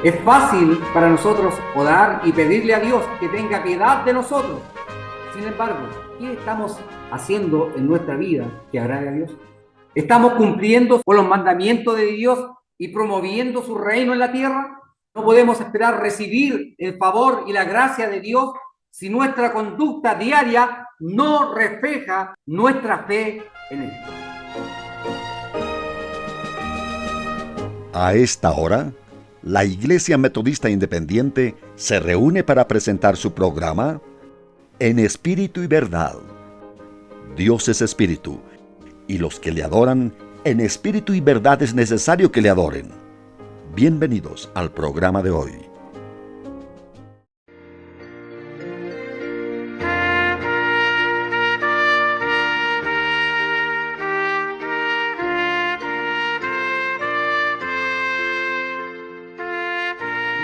Es fácil para nosotros orar y pedirle a Dios que tenga piedad de nosotros. Sin embargo, ¿qué estamos haciendo en nuestra vida que agrade a Dios? ¿Estamos cumpliendo con los mandamientos de Dios y promoviendo su reino en la tierra? No podemos esperar recibir el favor y la gracia de Dios si nuestra conducta diaria no refleja nuestra fe en Él. A esta hora, la Iglesia Metodista Independiente se reúne para presentar su programa En Espíritu y Verdad. Dios es Espíritu, y los que le adoran en espíritu y verdad es necesario que le adoren. Bienvenidos al programa de hoy.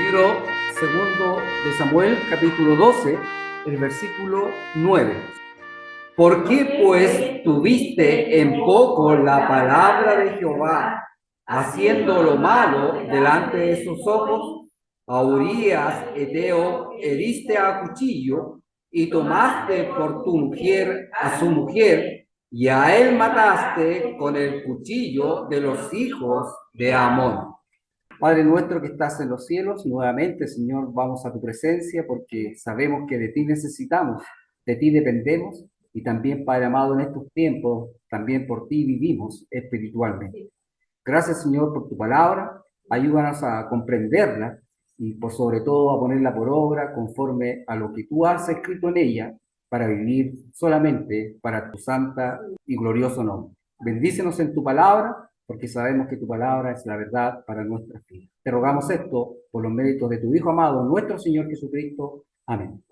Libro segundo de Samuel, capítulo 12, el versículo 9. ¿Por qué pues tuviste en poco la palabra de Jehová, haciendo lo malo delante de sus ojos? A Urías Eteo heriste a cuchillo y tomaste por tu mujer a su mujer, y a él mataste con el cuchillo de los hijos de Amón. Padre nuestro que estás en los cielos, nuevamente, Señor, vamos a tu presencia porque sabemos que de ti necesitamos, de ti dependemos y también, Padre amado, en estos tiempos, también por ti vivimos espiritualmente. Gracias, Señor, por tu palabra, ayúdanos a comprenderla y por sobre todo a ponerla por obra conforme a lo que tú has escrito en ella para vivir solamente para tu santa y glorioso nombre. Bendícenos en tu palabra, porque sabemos que tu palabra es la verdad para nuestras vidas. Te rogamos esto por los méritos de tu Hijo amado, nuestro Señor Jesucristo. Amén.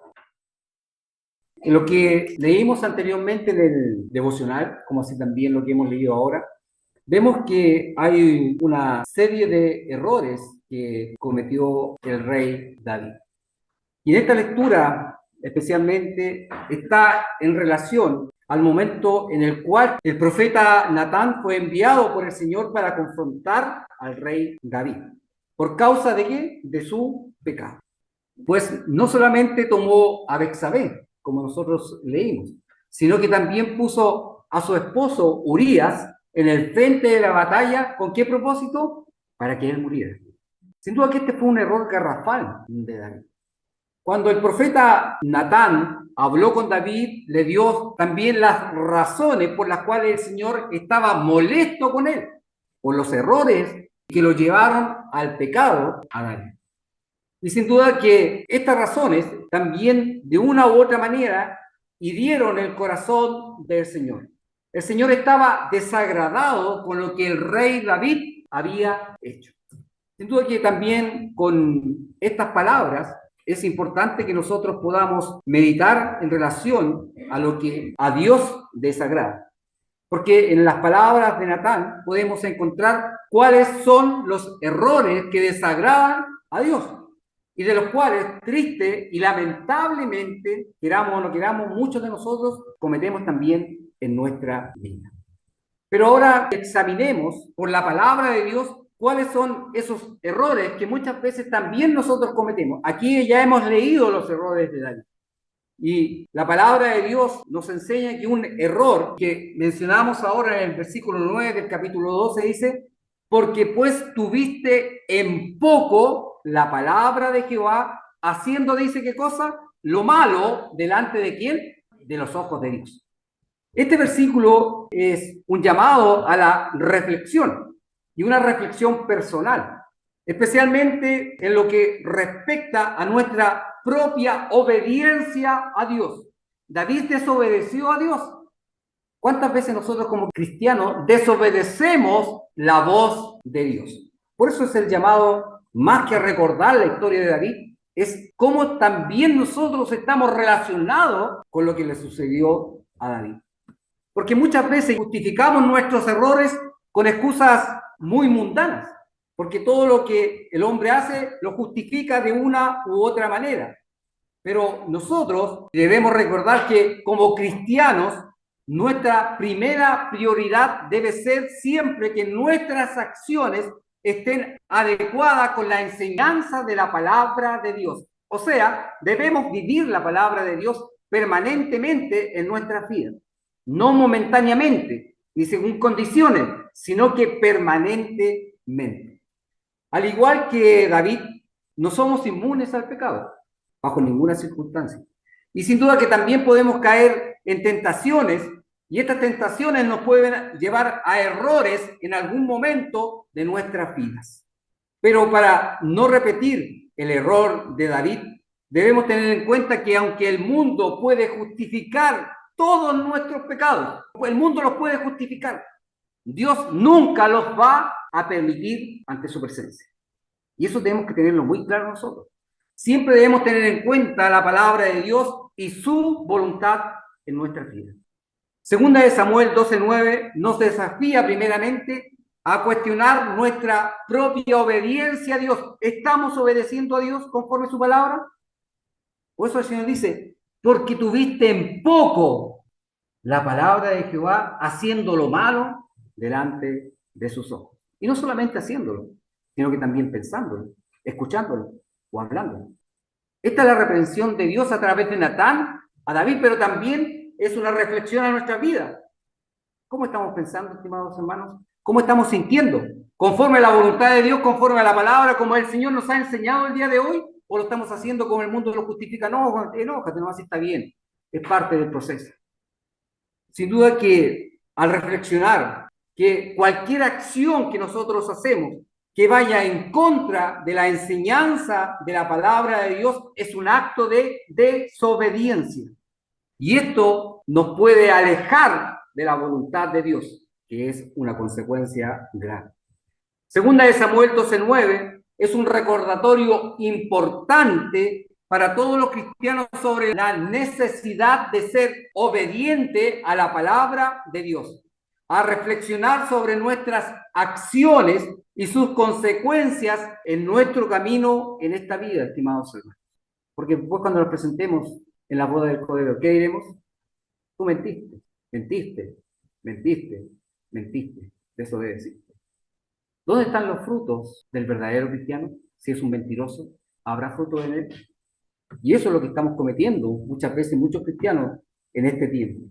En lo que leímos anteriormente del devocional, como así también lo que hemos leído ahora, vemos que hay una serie de errores que cometió el rey David. Y en esta lectura, especialmente, está en relación al momento en el cual el profeta Natán fue enviado por el Señor para confrontar al rey David. ¿Por causa de qué? De su pecado. Pues no solamente tomó a Betsabé, como nosotros leímos, sino que también puso a su esposo Urías en el frente de la batalla. ¿Con qué propósito? Para que él muriera. Sin duda que este fue un error garrafal de David. Cuando el profeta Natán habló con David, le dio también las razones por las cuales el Señor estaba molesto con él, por los errores que lo llevaron al pecado a David. Y sin duda que estas razones también de una u otra manera hirieron el corazón del Señor. El Señor estaba desagradado con lo que el rey David había hecho. Sin duda que también con estas palabras es importante que nosotros podamos meditar en relación a lo que a Dios desagrada. Porque en las palabras de Natán podemos encontrar cuáles son los errores que desagradan a Dios y de los cuales, triste y lamentablemente, queramos o no queramos, muchos de nosotros cometemos también en nuestra vida. Pero ahora examinemos por la palabra de Dios cuáles son esos errores que muchas veces también nosotros cometemos. Aquí ya hemos leído los errores de David. Y la palabra de Dios nos enseña que un error que mencionamos ahora en el versículo 9 del capítulo 12 dice: porque pues tuviste en poco la palabra de Jehová, haciendo, dice, ¿qué cosa? Lo malo delante de ¿quién? De los ojos de Dios. Este versículo es un llamado a la reflexión y una reflexión personal, especialmente en lo que respecta a nuestra propia obediencia a Dios. David desobedeció a Dios. ¿Cuántas veces nosotros como cristianos desobedecemos la voz de Dios? Por eso es el llamado, más que a recordar la historia de David, es cómo también nosotros estamos relacionados con lo que le sucedió a David. Porque muchas veces justificamos nuestros errores con excusas muy mundanas, porque todo lo que el hombre hace lo justifica de una u otra manera. Pero nosotros debemos recordar que como cristianos, nuestra primera prioridad debe ser siempre que nuestras acciones estén adecuadas con la enseñanza de la palabra de Dios. O sea, debemos vivir la palabra de Dios permanentemente en nuestras vidas, no momentáneamente, ni según condiciones, sino que permanentemente. Al igual que David, no somos inmunes al pecado, bajo ninguna circunstancia. Y sin duda que también podemos caer en tentaciones, y estas tentaciones nos pueden llevar a errores en algún momento de nuestras vidas. Pero para no repetir el error de David, debemos tener en cuenta que aunque el mundo puede justificar todos nuestros pecados, el mundo los puede justificar, Dios nunca los va a permitir ante su presencia. Y eso tenemos que tenerlo muy claro nosotros. Siempre debemos tener en cuenta la palabra de Dios y su voluntad en nuestras vidas. Segunda de Samuel 12:9 nos desafía primeramente a cuestionar nuestra propia obediencia a Dios. ¿Estamos obedeciendo a Dios conforme a su palabra? Por eso el Señor dice, porque tuviste en poco la palabra de Jehová haciendo lo malo delante de sus ojos. Y no solamente haciéndolo, sino que también pensándolo, escuchándolo o hablándolo. Esta es la reprensión de Dios a través de Natán a David, pero también es una reflexión a nuestra vida. ¿Cómo estamos pensando, estimados hermanos? ¿Cómo estamos sintiendo? ¿Conforme a la voluntad de Dios, conforme a la palabra, como el Señor nos ha enseñado el día de hoy? ¿O lo estamos haciendo como el mundo lo justifica? No, enójate, no, así está bien. Es parte del proceso. Sin duda que al reflexionar que cualquier acción que nosotros hacemos que vaya en contra de la enseñanza de la palabra de Dios es un acto de desobediencia. Y esto nos puede alejar de la voluntad de Dios, que es una consecuencia grave. Segunda de Samuel 12:9 es un recordatorio importante para todos los cristianos sobre la necesidad de ser obediente a la palabra de Dios, a reflexionar sobre nuestras acciones y sus consecuencias en nuestro camino en esta vida, estimados hermanos. Porque después cuando nos presentemos en la boda del Cordero, ¿qué diremos? Tú mentiste, mentiste, mentiste, mentiste, desobedeciste. ¿Dónde están los frutos del verdadero cristiano? Si es un mentiroso, ¿habrá fruto en él? Y eso es lo que estamos cometiendo muchas veces muchos cristianos en este tiempo.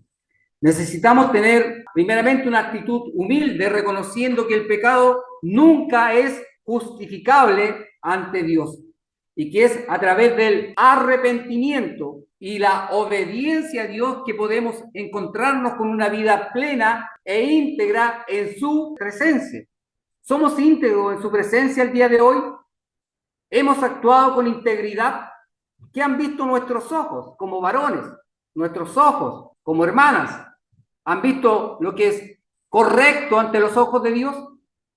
Necesitamos tener primeramente una actitud humilde, reconociendo que el pecado nunca es justificable ante Dios y que es a través del arrepentimiento y la obediencia a Dios que podemos encontrarnos con una vida plena e íntegra en su presencia. ¿Somos íntegros en su presencia el día de hoy? ¿Hemos actuado con integridad? ¿Qué han visto nuestros ojos como varones? Nuestros ojos como hermanas. ¿Han visto lo que es correcto ante los ojos de Dios?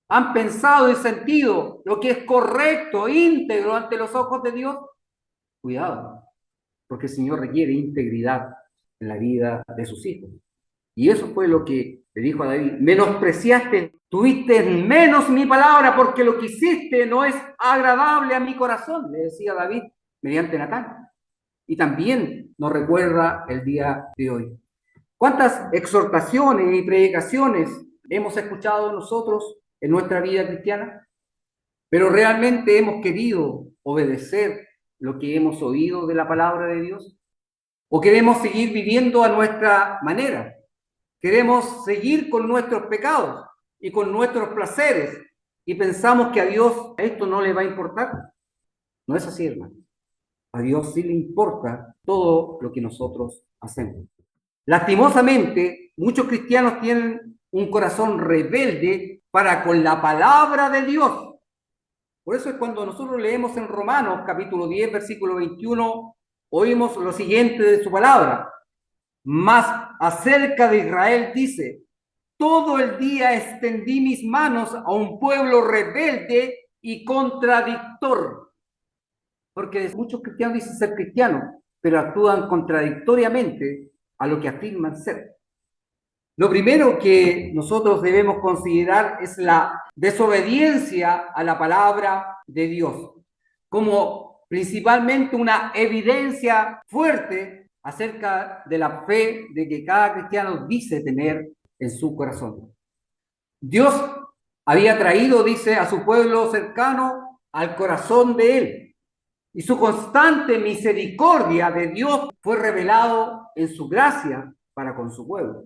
¿Han pensado y sentido lo que es correcto, íntegro ante los ojos de Dios? Cuidado, porque el Señor requiere integridad en la vida de sus hijos. Y eso fue lo que le dijo a David: menospreciaste, tuviste menos mi palabra, porque lo que hiciste no es agradable a mi corazón, le decía David mediante Natán. Y también nos recuerda el día de hoy. ¿Cuántas exhortaciones y predicaciones hemos escuchado nosotros en nuestra vida cristiana? Pero realmente hemos querido obedecer lo que hemos oído de la palabra de Dios, o queremos seguir viviendo a nuestra manera, queremos seguir con nuestros pecados y con nuestros placeres y pensamos que a Dios esto no le va a importar. No es así, hermano. A Dios sí le importa todo lo que nosotros hacemos. Lastimosamente, muchos cristianos tienen un corazón rebelde para con la palabra de Dios. Por eso es cuando nosotros leemos en Romanos capítulo 10, versículo 21, oímos lo siguiente de su palabra. Mas acerca de Israel dice: todo el día extendí mis manos a un pueblo rebelde y contradictor. Porque muchos cristianos dicen ser cristianos, pero actúan contradictoriamente a lo que afirman ser. Lo primero que nosotros debemos considerar es la desobediencia a la palabra de Dios, como principalmente una evidencia fuerte acerca de la fe de que cada cristiano dice tener en su corazón. Dios Había traído, dice, a su pueblo cercano al corazón de él. Y su constante misericordia de Dios fue revelado en su gracia para con su pueblo.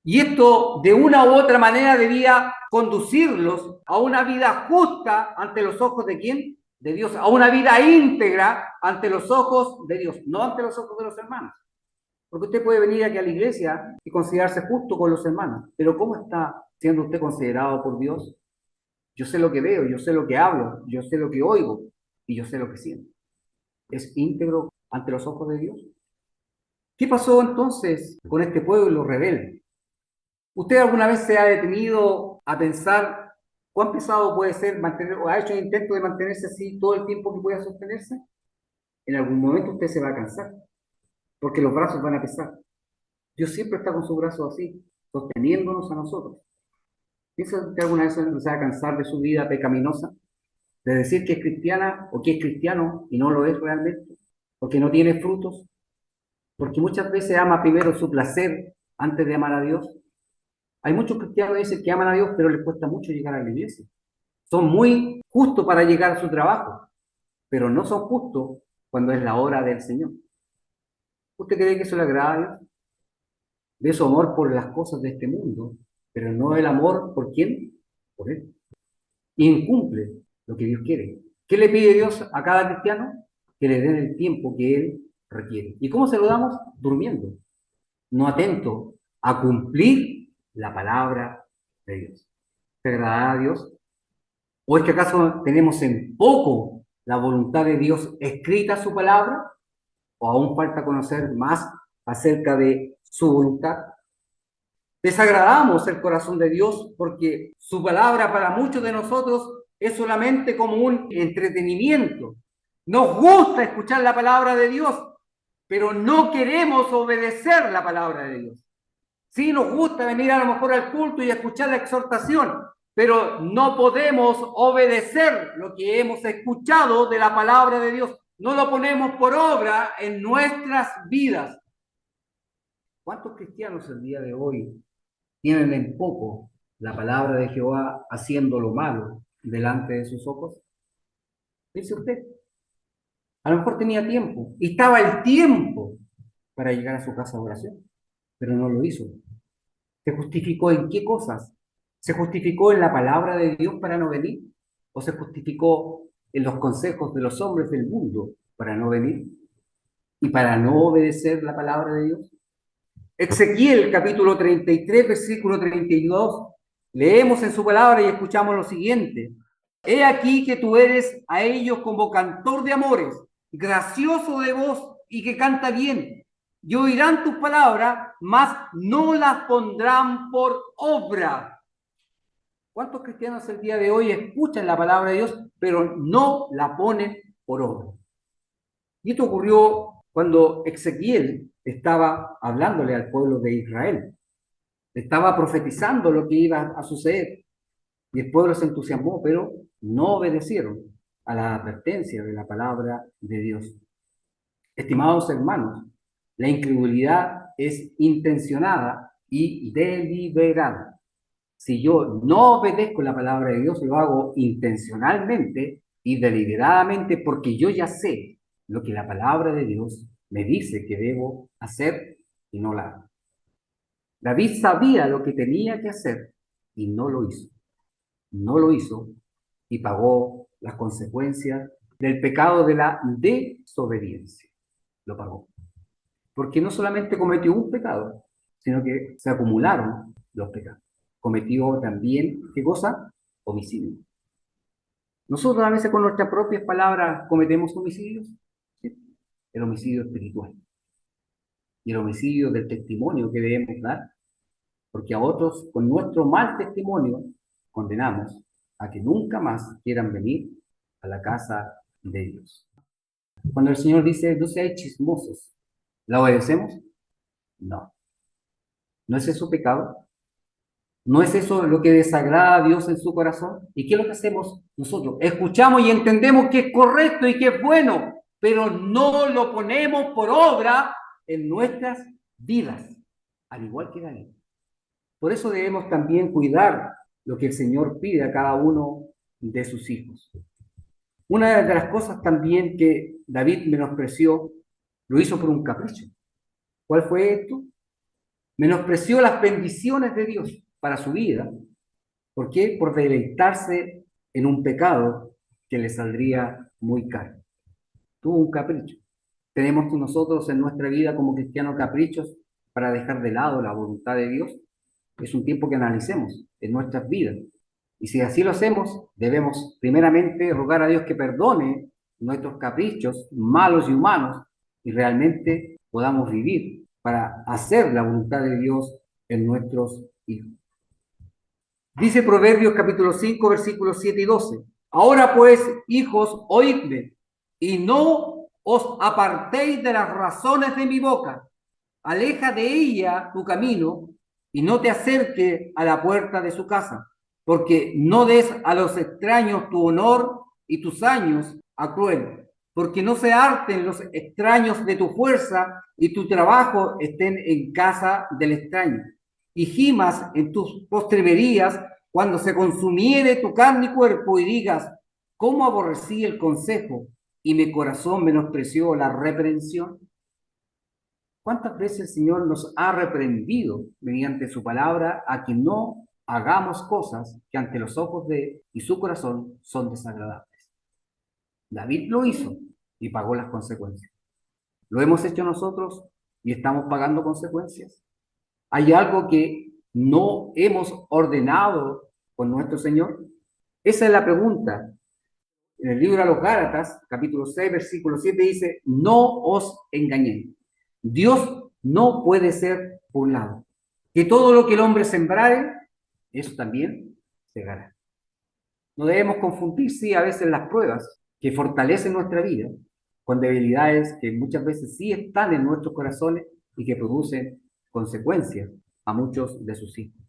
Y esto, de una u otra manera, debía conducirlos a una vida justa ante los ojos de ¿quién? De Dios, a una vida íntegra ante los ojos de Dios, no ante los ojos de los hermanos. Porque usted puede venir aquí a la iglesia y considerarse justo con los hermanos, pero ¿cómo está siendo usted considerado por Dios? Yo sé lo que veo, yo sé lo que hablo, yo sé lo que oigo y yo sé lo que siento. ¿Es íntegro ante los ojos de Dios? ¿Qué pasó entonces con este pueblo rebelde? ¿Usted alguna vez se ha detenido a pensar cuán pesado puede ser mantener, o ha hecho el intento de mantenerse así todo el tiempo que pueda sostenerse? En algún momento usted se va a cansar, porque los brazos van a pesar. Dios siempre está con sus brazos así, sosteniéndonos a nosotros. ¿Piensa que alguna vez se va a cansar de su vida pecaminosa? De decir que es cristiana o que es cristiano y no lo es realmente, porque no tiene frutos, porque muchas veces ama primero su placer antes de amar a Dios. Hay muchos cristianos que dicen que aman a Dios, pero les cuesta mucho llegar a la iglesia. Son muy justos para llegar a su trabajo, pero no son justos cuando es la hora del Señor. ¿Usted cree que eso le agrada a Dios? De su amor por las cosas de este mundo, pero no el amor por quién, por Él. Y incumple lo que Dios quiere. ¿Qué le pide Dios a cada cristiano? Que le den el tiempo que Él requiere. ¿Y cómo se lo damos? Durmiendo, no atento a cumplir la palabra de Dios. ¿Te agrada a Dios? ¿O es que acaso tenemos en poco la voluntad de Dios escrita en su palabra? ¿O aún falta conocer más acerca de su voluntad? Desagradamos el corazón de Dios porque su palabra para muchos de nosotros es solamente como un entretenimiento. Nos gusta escuchar la palabra de Dios, pero no queremos obedecer la palabra de Dios. Sí, nos gusta venir a lo mejor al culto y escuchar la exhortación, pero no podemos obedecer lo que hemos escuchado de la palabra de Dios. No lo ponemos por obra en nuestras vidas. ¿Cuántos cristianos el día de hoy tienen en poco la palabra de Jehová haciendo lo malo delante de sus ojos? Dice usted, a lo mejor tenía tiempo, y estaba el tiempo para llegar a su casa de oración, pero no lo hizo. ¿Se justificó en qué cosas? ¿Se justificó en la palabra de Dios para no venir? ¿O se justificó en los consejos de los hombres del mundo para no venir? ¿Y para no obedecer la palabra de Dios? Ezequiel capítulo 33, versículo 32. Leemos en su palabra y escuchamos lo siguiente. He aquí que tú eres a ellos como cantor de amores, gracioso de voz y que canta bien. Y oirán tus palabras, mas no las pondrán por obra. ¿Cuántos cristianos el día de hoy escuchan la palabra de Dios, pero no la ponen por obra? Y esto ocurrió cuando Ezequiel estaba hablándole al pueblo de Israel. Estaba profetizando lo que iba a suceder. Y el pueblo se entusiasmó, pero no obedecieron a la advertencia de la palabra de Dios. Estimados hermanos, la incredulidad es intencionada y deliberada. Si yo no obedezco la palabra de Dios, lo hago intencionalmente y deliberadamente porque yo ya sé lo que la palabra de Dios me dice que debo hacer y no la hago. David sabía lo que tenía que hacer y no lo hizo. No lo hizo y pagó las consecuencias del pecado de la desobediencia. Lo pagó. Porque no solamente cometió un pecado, sino que se acumularon los pecados. Cometió también, ¿qué cosa? Homicidio. Nosotros a veces con nuestras propias palabras cometemos homicidios. ¿Sí? El homicidio espiritual. Y el homicidio del testimonio que debemos dar. Porque a otros, con nuestro mal testimonio, condenamos a que nunca más quieran venir a la casa de Dios. Cuando el Señor dice, no seáis chismosos, ¿la obedecemos? No. ¿No es eso pecado? ¿No es eso lo que desagrada a Dios en su corazón? ¿Y qué es lo que hacemos nosotros? Escuchamos y entendemos que es correcto y que es bueno, pero no lo ponemos por obra en nuestras vidas, al igual que David. Por eso debemos también cuidar lo que el Señor pide a cada uno de sus hijos. Una de las cosas también que David menospreció, lo hizo por un capricho. ¿Cuál fue esto? Menospreció las bendiciones de Dios para su vida. ¿Por qué? Por deleitarse en un pecado que le saldría muy caro. Tuvo un capricho. ¿Tenemos nosotros en nuestra vida como cristianos caprichos para dejar de lado la voluntad de Dios? Es un tiempo que analicemos en nuestras vidas. Y si así lo hacemos, debemos primeramente rogar a Dios que perdone nuestros caprichos malos y humanos y realmente podamos vivir para hacer la voluntad de Dios en nuestros hijos. Dice Proverbios capítulo 5, versículos 7 y 12. Ahora pues, hijos, oídme, y no os apartéis de las razones de mi boca. Aleja de ella tu camino, y no te acerques a la puerta de su casa, porque no des a los extraños tu honor y tus años a cruel, porque no se harten los extraños de tu fuerza y tu trabajo estén en casa del extraño. Y gimas en tus postremerías cuando se consumiere tu carne y cuerpo y digas, ¿cómo aborrecí el consejo y mi corazón menospreció la reprensión? ¿Cuántas veces el Señor nos ha reprendido mediante su palabra a que no hagamos cosas que ante los ojos de y su corazón son desagradables? David lo hizo y pagó las consecuencias. ¿Lo hemos hecho nosotros y estamos pagando consecuencias? ¿Hay algo que no hemos ordenado con nuestro Señor? Esa es la pregunta. En el libro a los Gálatas, capítulo 6, versículo 7 dice, no os engañéis. Dios no puede ser burlado. Que todo lo que el hombre sembrare, eso también segará. No debemos confundir, sí, a veces las pruebas que fortalecen nuestra vida con debilidades que muchas veces sí están en nuestros corazones y que producen consecuencias a muchos de sus hijos.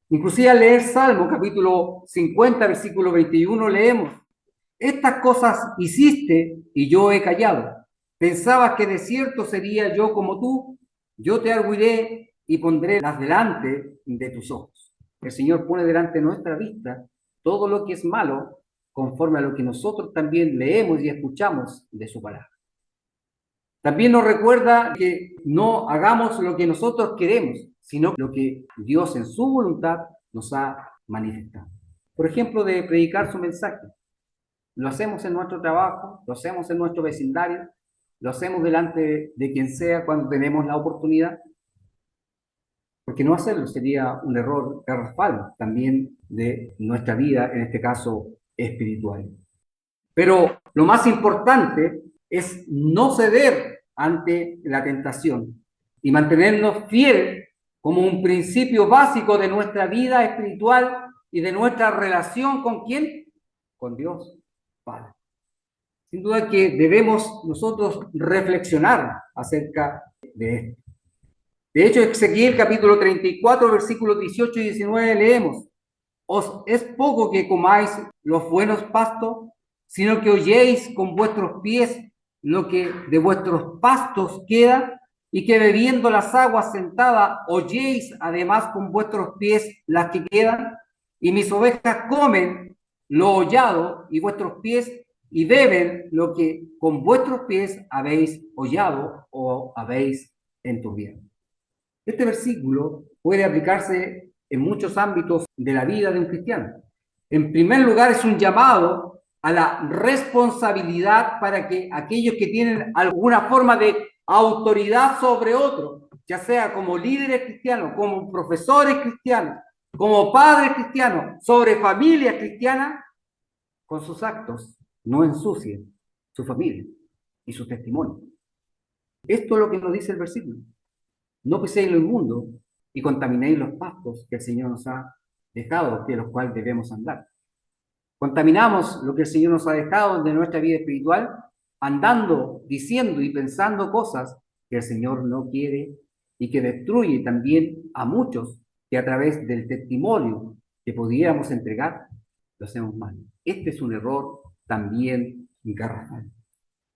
Inclusive al leer Salmo capítulo 50, versículo 21, leemos, estas cosas hiciste y yo he callado. Pensabas que de cierto sería yo como tú, yo te arguiré y pondré las delante de tus ojos. El Señor pone delante de nuestra vista todo lo que es malo, conforme a lo que nosotros también leemos y escuchamos de su palabra. También nos recuerda que no hagamos lo que nosotros queremos, sino lo que Dios en su voluntad nos ha manifestado. Por ejemplo, de predicar su mensaje. Lo hacemos en nuestro trabajo, lo hacemos en nuestro vecindario, lo hacemos delante de quien sea cuando tenemos la oportunidad. Porque no hacerlo sería un error garrafal también de nuestra vida, en este caso espiritual. Pero lo más importante es no ceder ante la tentación y mantenernos fieles como un principio básico de nuestra vida espiritual y de nuestra relación ¿con quién? Con Dios Padre. Sin duda que debemos nosotros reflexionar acerca de esto. De hecho, Ezequiel capítulo 34, versículos 18 y 19 leemos, ¿os es poco que comáis los buenos pastos, sino que holléis con vuestros pies lo que de vuestros pastos queda, y que bebiendo las aguas sentadas holléis además con vuestros pies las que quedan? Y mis ovejas comen lo hollado y vuestros pies, y beben lo que con vuestros pies habéis hollado o habéis enturbiado. Este versículo puede aplicarse en muchos ámbitos de la vida de un cristiano. En primer lugar, es un llamado a la responsabilidad para que aquellos que tienen alguna forma de autoridad sobre otros, ya sea como líderes cristianos, como profesores cristianos, como padres cristianos, sobre familias cristianas, con sus actos no ensucien su familia y su testimonio. Esto es lo que nos dice el versículo. No piséis lo inmundo y contaminéis los pastos que el Señor nos ha dejado, de los cuales debemos andar. Contaminamos lo que el Señor nos ha dejado de nuestra vida espiritual, andando, diciendo y pensando cosas que el Señor no quiere y que destruye también a muchos que a través del testimonio que pudiéramos entregar, lo hacemos mal. Este es un error también garrafal.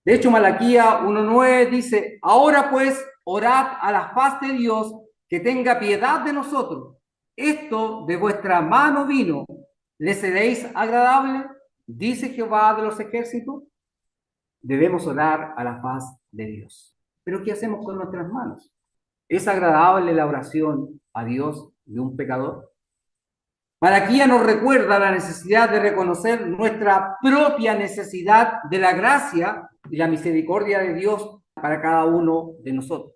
De hecho, Malaquías 1:9 dice, ahora pues, orad a la faz de Dios que tenga piedad de nosotros esto de vuestra mano vino, ¿le seréis agradable? Dice Jehová de los ejércitos. Debemos orar a la paz de Dios. Pero ¿qué hacemos con nuestras manos? ¿Es agradable la oración a Dios de un pecador? Malaquía nos recuerda la necesidad de reconocer nuestra propia necesidad de la gracia y la misericordia de Dios para cada uno de nosotros.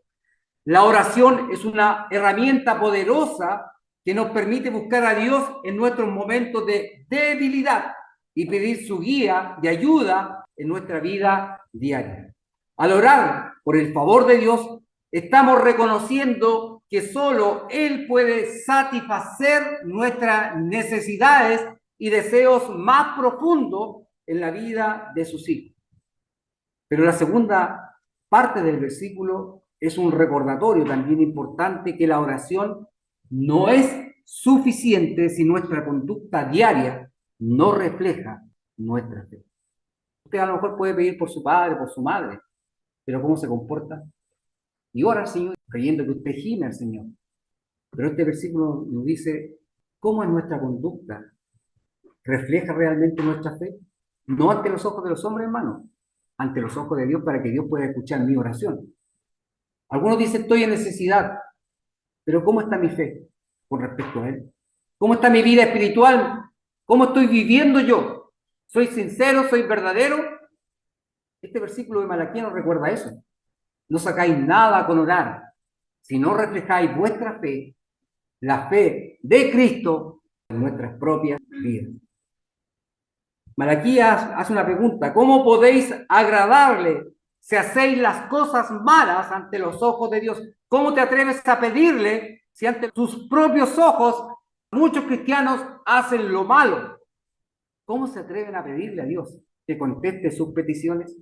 La oración es una herramienta poderosa que nos permite buscar a Dios en nuestros momentos de debilidad y pedir su guía de ayuda en nuestra vida diaria. Al orar por el favor de Dios, estamos reconociendo que solo Él puede satisfacer nuestras necesidades y deseos más profundos en la vida de sus hijos. Pero la segunda parte del versículo es un recordatorio también importante que la oración no es suficiente si nuestra conducta diaria no refleja nuestra fe. Usted a lo mejor puede pedir por su padre, por su madre, pero ¿cómo se comporta? Y ora al Señor creyendo que usted gime al Señor. Pero este versículo nos dice cómo es nuestra conducta. ¿Refleja realmente nuestra fe? No ante los ojos de los hombres, hermanos, ante los ojos de Dios para que Dios pueda escuchar mi oración. Algunos dicen, estoy en necesidad, pero ¿cómo está mi fe con respecto a Él? ¿Cómo está mi vida espiritual? ¿Cómo estoy viviendo yo? ¿Soy sincero? ¿Soy verdadero? Este versículo de Malaquía nos recuerda eso. No sacáis nada con orar, si no reflejáis vuestra fe, la fe de Cristo en nuestras propias vidas. Malaquías hace una pregunta: ¿cómo podéis agradarle si hacéis las cosas malas ante los ojos de Dios? ¿Cómo te atreves a pedirle si ante tus propios ojos muchos cristianos hacen lo malo? ¿Cómo se atreven a pedirle a Dios que conteste sus peticiones?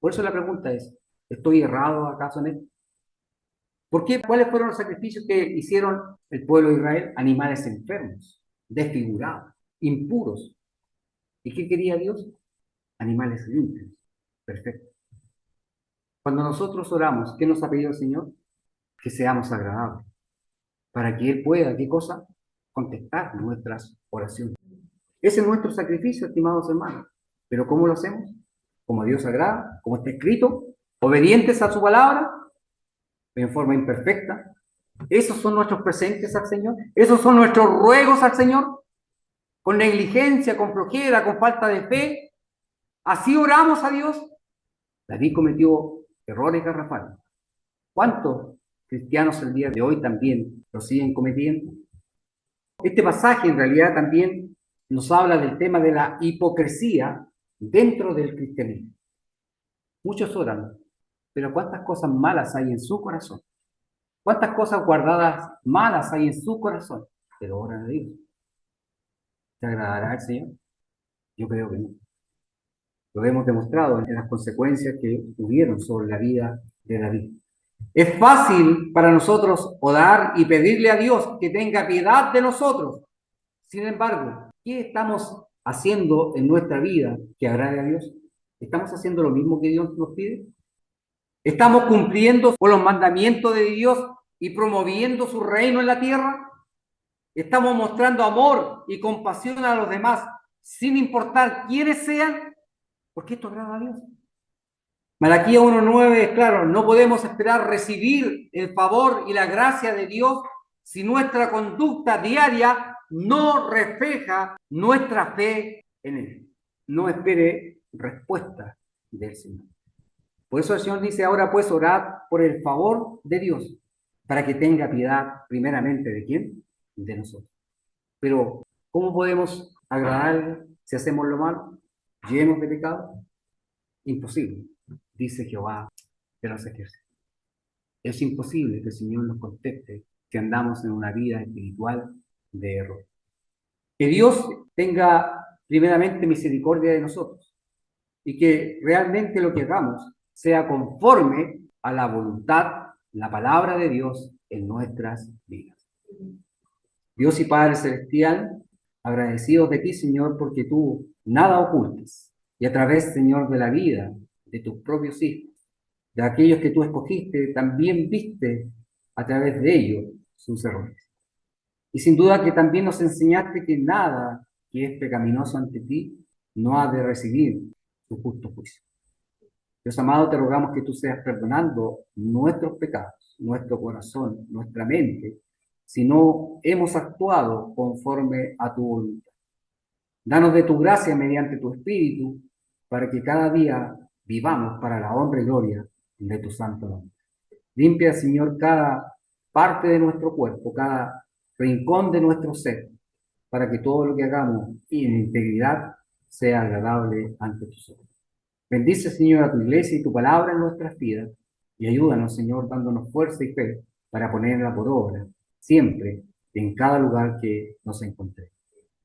Por eso la pregunta es, ¿estoy errado acaso en esto? ¿Por qué? ¿Cuáles fueron los sacrificios que hicieron el pueblo de Israel? Animales enfermos, desfigurados, impuros. ¿Y qué quería Dios? Animales limpios. Perfecto. Cuando nosotros oramos, ¿qué nos ha pedido el Señor? Que seamos agradables. Para que Él pueda, ¿qué cosa? Contestar nuestras oraciones. Ese es nuestro sacrificio, estimados hermanos. ¿Pero cómo lo hacemos? Como a Dios agrada, como está escrito, obedientes a su palabra, en forma imperfecta. Esos son nuestros presentes al Señor. Esos son nuestros ruegos al Señor. Con negligencia, con flojera, con falta de fe. Así oramos a Dios. David cometió errores garrafales. ¿Cuántos cristianos el día de hoy también lo siguen cometiendo? Este pasaje en realidad también nos habla del tema de la hipocresía dentro del cristianismo. Muchos oran, pero ¿cuántas cosas malas hay en su corazón? ¿Cuántas cosas guardadas malas hay en su corazón? Pero oran a Dios. ¿Te agradará al Señor? Yo creo que no. Lo hemos demostrado en las consecuencias que hubieron sobre la vida de David. Es fácil para nosotros orar y pedirle a Dios que tenga piedad de nosotros. Sin embargo, ¿qué estamos haciendo en nuestra vida que agrade a Dios? ¿Estamos haciendo lo mismo que Dios nos pide? ¿Estamos cumpliendo con los mandamientos de Dios y promoviendo su reino en la tierra? ¿Estamos mostrando amor y compasión a los demás sin importar quiénes sean? Porque esto agrada a Dios. Malaquías 1:9 es claro, no podemos esperar recibir el favor y la gracia de Dios si nuestra conducta diaria no refleja nuestra fe en Él. No espere respuesta del Señor. Por eso el Señor dice, ahora pues orad por el favor de Dios, para que tenga piedad primeramente ¿de quién? De nosotros. Pero, ¿cómo podemos agradarle si hacemos lo malo? ¿Llenos de pecado? Imposible, dice Jehová de los ejércitos. Es imposible que el Señor nos conteste si andamos en una vida espiritual de error. Que Dios tenga primeramente misericordia de nosotros y que realmente lo que hagamos sea conforme a la voluntad, la palabra de Dios en nuestras vidas. Dios y Padre Celestial, agradecidos de ti, Señor, porque tú nada ocultas. Y a través, Señor, de la vida de tus propios hijos, de aquellos que tú escogiste, también viste a través de ellos sus errores. Y sin duda que también nos enseñaste que nada que es pecaminoso ante ti no ha de recibir tu justo juicio. Dios amado, te rogamos que tú seas perdonando nuestros pecados, nuestro corazón, nuestra mente, si no hemos actuado conforme a tu voluntad. Danos de tu gracia mediante tu Espíritu, para que cada día vivamos para la honra y gloria de tu santo nombre. Limpia, Señor, cada parte de nuestro cuerpo, cada rincón de nuestro ser, para que todo lo que hagamos en integridad sea agradable ante tus ojos. Bendice, Señor, a tu iglesia y tu palabra en nuestras vidas, y ayúdanos, Señor, dándonos fuerza y fe para ponerla por obra, siempre, en cada lugar que nos encontremos.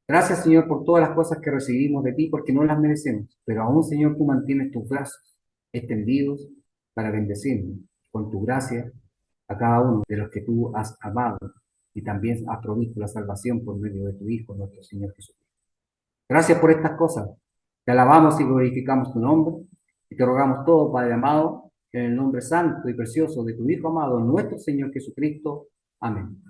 Gracias, Señor, por todas las cosas que recibimos de ti, porque no las merecemos, pero aún, Señor, tú mantienes tus brazos extendidos para bendecirnos con tu gracia a cada uno de los que tú has amado y también has provisto la salvación por medio de tu Hijo, nuestro Señor Jesucristo. Gracias por estas cosas. Te alabamos y glorificamos tu nombre y te rogamos todo, Padre amado, en el nombre santo y precioso de tu Hijo amado, nuestro Señor Jesucristo. Amén.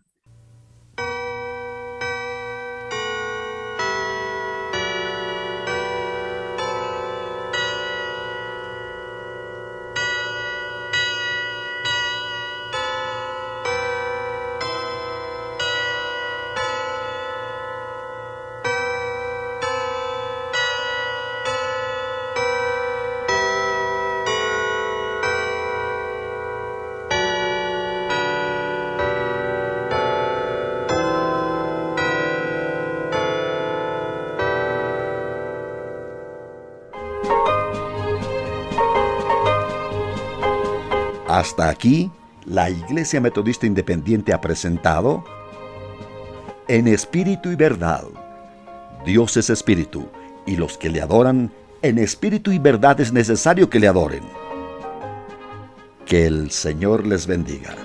Hasta aquí, la Iglesia Metodista Independiente ha presentado En Espíritu y Verdad. Dios es Espíritu, y los que le adoran, en espíritu y verdad es necesario que le adoren. Que el Señor les bendiga.